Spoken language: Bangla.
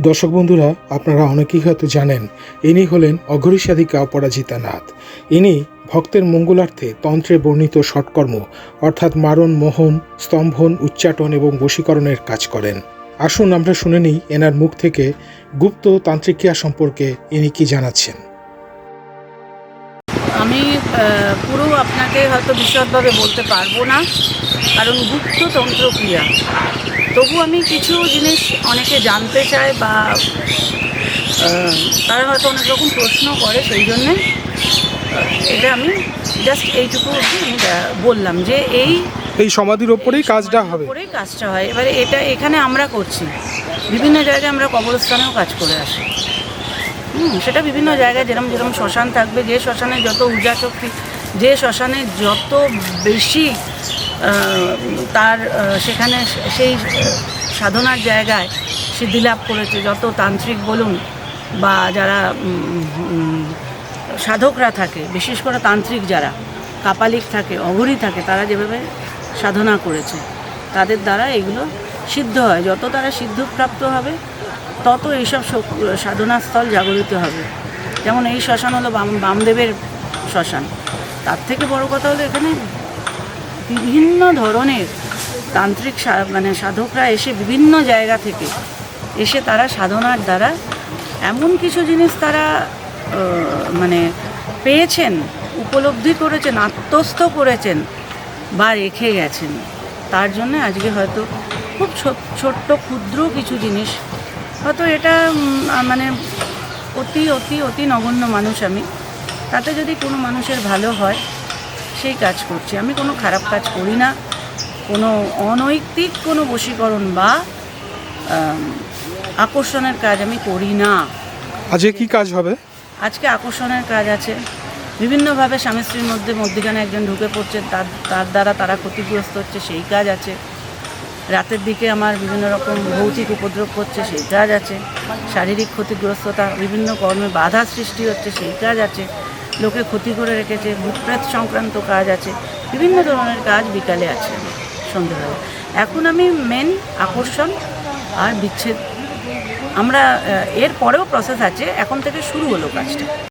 দর্শক বন্ধুরা, আপনারা অনেকেই হয়তো জানেন ইনি হলেন অঘরী সাধিকা অপরাজিতা নাথ। ইনি ভক্তের মঙ্গলার্থে তন্ত্রে বর্ণিত ষটকর্ম অর্থাৎ মারণ, মোহন, স্তম্ভন, উচ্চাটন এবং বশীকরণের কাজ করেন। আসুন আমরা শুনে নিই এনার মুখ থেকে গুপ্ত তান্ত্রিক ক্রিয়া সম্পর্কে ইনি কি জানাচ্ছেন। আমি পুরো আপনাকে হয়তো বিশদভাবে বলতে পারবো না, কারণ গুপ্ত তন্ত্রক্রিয়া। তবু আমি কিছু জিনিস অনেকে জানতে চায় বা তারা হয়তো অনেক রকম প্রশ্ন করে, সেই জন্যে এটা আমি জাস্ট এইটুকু আমি বললাম যে এই সমাধির ওপরেই কাজটা হবে। কাজটা হয়। এবারে এটা এখানে আমরা করছি, বিভিন্ন জায়গায় আমরা কবরস্থানেও কাজ করে আসি। সেটা বিভিন্ন জায়গায় যেরকম শ্মশান থাকবে, যে শ্মশানে যত ঊর্জা শক্তি, যে শ্মশানে যত বেশি তার সেখানে সেই সাধনার জায়গায় সিদ্ধিলাভ করেছে, যত তান্ত্রিক বলুন বা যারা সাধকরা থাকে, বিশেষ করে তান্ত্রিক যারা কাপালিক থাকে, অঘরী থাকে, তারা যেভাবে সাধনা করেছে তাদের দ্বারা এগুলো সিদ্ধ হয়। যত তারা সিদ্ধপ্রাপ্ত হবে তত এইসব সাধনাস্থল জাগরিত হবে। যেমন এই শ্মশান হলো বামদেবের শ্মশান। তার থেকে বড় কথা হলো এখানে বিভিন্ন ধরনের তান্ত্রিক সাধকরা এসে বিভিন্ন জায়গা থেকে এসে তারা সাধনার দ্বারা এমন কিছু জিনিস তারা পেয়েছেন, উপলব্ধি করেছেন, আত্মস্থ করেছেন বা রেখে গেছেন। তার জন্য আজকে হয়তো খুব ছোট্ট ক্ষুদ্র কিছু জিনিস, হয়তো এটা অতি অতি অতি নগণ্য মানুষ আমি, তাতে যদি কোনো মানুষের ভালো হয় সেই কাজ করছি। আমি কোনো খারাপ কাজ করি না, কোনো অনৈতিক কোনো বশীকরণ বা আকর্ষণের কাজ আমি করি না। আজকে কি কাজ হবে? আজকে আকর্ষণের কাজ আছে। বিভিন্নভাবে স্বামী স্ত্রীর মধ্যখানে একজন ঢুকে পড়ছে, তার দ্বারা তারা ক্ষতিগ্রস্ত হচ্ছে, সেই কাজ আছে। রাতের দিকে আমার বিভিন্ন রকম ভৌতিক উপদ্রব করছে, সেই কাজ আছে। শারীরিক ক্ষতিগ্রস্ততা, বিভিন্ন কর্মে বাধা সৃষ্টি হচ্ছে, সেই কাজ আছে। লোকে ক্ষতি করে রেখেছে, ভূতপ্রেত সংক্রান্ত কাজ আছে। বিভিন্ন ধরনের কাজ বিকালে আছে, সন্ধ্যেবেলা। এখন আমি মেন আকর্ষণ আর বিচ্ছেদ, আমরা এর পরেও প্রসেস আছে, এখন থেকে শুরু হলো কাজটা।